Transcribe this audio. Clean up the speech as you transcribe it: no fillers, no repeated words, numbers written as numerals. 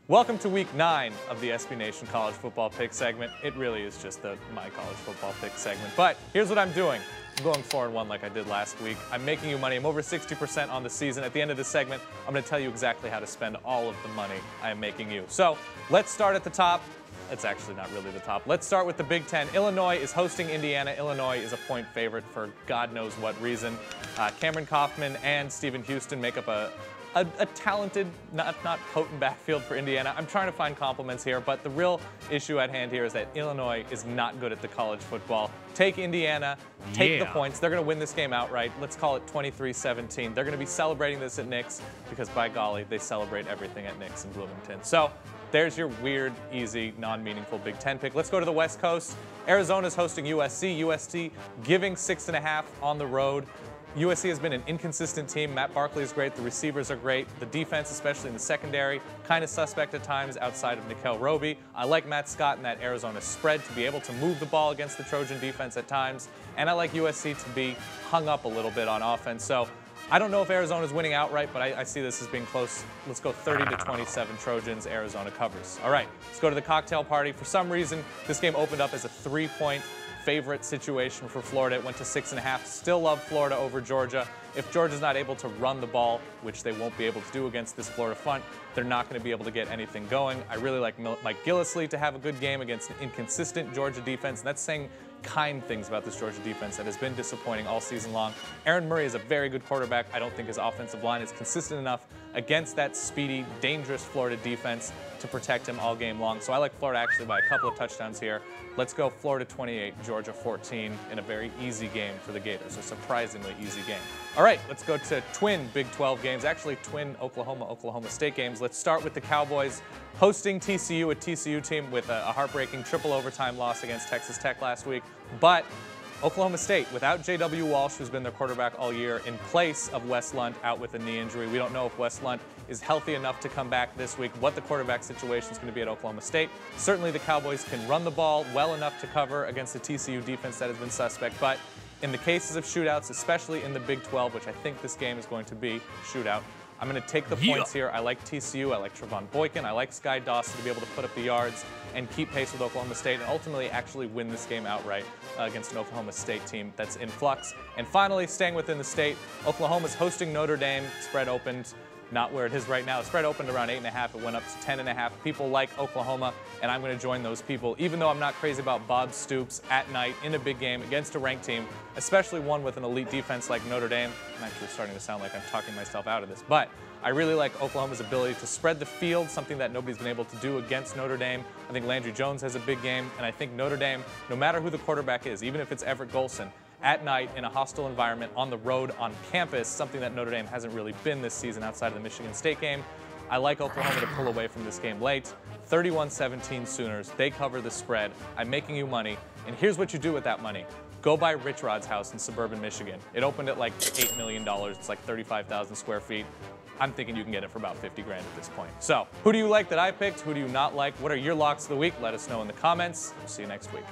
Welcome to week 9 of the SB Nation College Football Pick segment. It really is just the My College Football Pick segment. But here's what I'm doing. I'm going 4-1 like I did last week. I'm making you money. I'm over 60% on the season. At the end of this segment, I'm going to tell you exactly how to spend all of the money I am making you. So let's start at the top. It's actually not really the top. Let's start with the Big Ten. Illinois is hosting Indiana. Illinois is a point favorite for God knows what reason. Cameron Kaufman and Stephen Houston make up a talented, not potent backfield for Indiana. I'm trying to find compliments here, but the real issue at hand here is that Illinois is not good at the college football. Take Indiana, take the points. They're going to win this game outright. Let's call it 23-17. They're going to be celebrating this at Nick's because, by golly, they celebrate everything at Nick's in Bloomington. So there's your weird, easy, non-meaningful Big Ten pick. Let's go to the West Coast. Arizona's hosting USC. USC giving 6.5 on the road. USC has been an inconsistent team. Matt Barkley is great. The receivers are great. The defense, especially in the secondary, kind of suspect at times outside of Nickel Roby. I like Matt Scott in that Arizona spread to be able to move the ball against the Trojan defense at times. And I like USC to be hung up a little bit on offense. So I don't know if Arizona's winning outright, but I see this as being close. Let's go 30-27 Trojans. Arizona covers. All right, let's go to the cocktail party. For some reason, this game opened up as a 3-point favorite situation for Florida. It went to 6.5. Still love Florida over Georgia. If Georgia's not able to run the ball, which they won't be able to do against this Florida front, they're not going to be able to get anything going. I really like Mike Gillislee to have a good game against an inconsistent Georgia defense, and that's saying kind things about this Georgia defense that has been disappointing all season long. Aaron Murray is a very good quarterback. I don't think his offensive line is consistent enough against that speedy, dangerous Florida defense to protect him all game long. So I like Florida actually by a couple of touchdowns here. Let's go Florida 28, Georgia 14 in a very easy game for the Gators, a surprisingly easy game. All right, let's go to twin Big 12 games, actually twin Oklahoma State games. Let's start with the Cowboys hosting TCU, a TCU team with a heartbreaking triple overtime loss against Texas Tech last week. But Oklahoma State, without J.W. Walsh, who's been their quarterback all year, in place of Wes Lunt out with a knee injury. We don't know if Wes Lunt is healthy enough to come back this week, what the quarterback situation is going to be at Oklahoma State. Certainly the Cowboys can run the ball well enough to cover against a TCU defense that has been suspect, but in the cases of shootouts, especially in the Big 12, which I think this game is going to be shootout, I'm going to take the points here. I like TCU. I like Trevon Boykin. I like Sky Dawson to be able to put up the yards and keep pace with Oklahoma State and ultimately actually win this game outright against an Oklahoma State team that's in flux. And finally, staying within the state, Oklahoma's hosting Notre Dame. Spread opened not where it is right now. The spread opened around 8.5. It went up to 10.5. People like Oklahoma, and I'm going to join those people, even though I'm not crazy about Bob Stoops at night in a big game against a ranked team, especially one with an elite defense like Notre Dame. I'm actually starting to sound like I'm talking myself out of this, but I really like Oklahoma's ability to spread the field, something that nobody's been able to do against Notre Dame. I think Landry Jones has a big game, and I think Notre Dame, no matter who the quarterback is, even if it's Everett Golson, at night in a hostile environment on the road on campus, something that Notre Dame hasn't really been this season outside of the Michigan State game. I like Oklahoma to pull away from this game late. 31-17 Sooners. They cover the spread. I'm making you money, and here's what you do with that money. Go by Rich Rod's house in suburban Michigan. It opened at like $8 million. It's like 35,000 square feet. I'm thinking you can get it for about 50 grand at this point. So, who do you like that I picked? Who do you not like? What are your locks of the week? Let us know in the comments. We'll see you next week.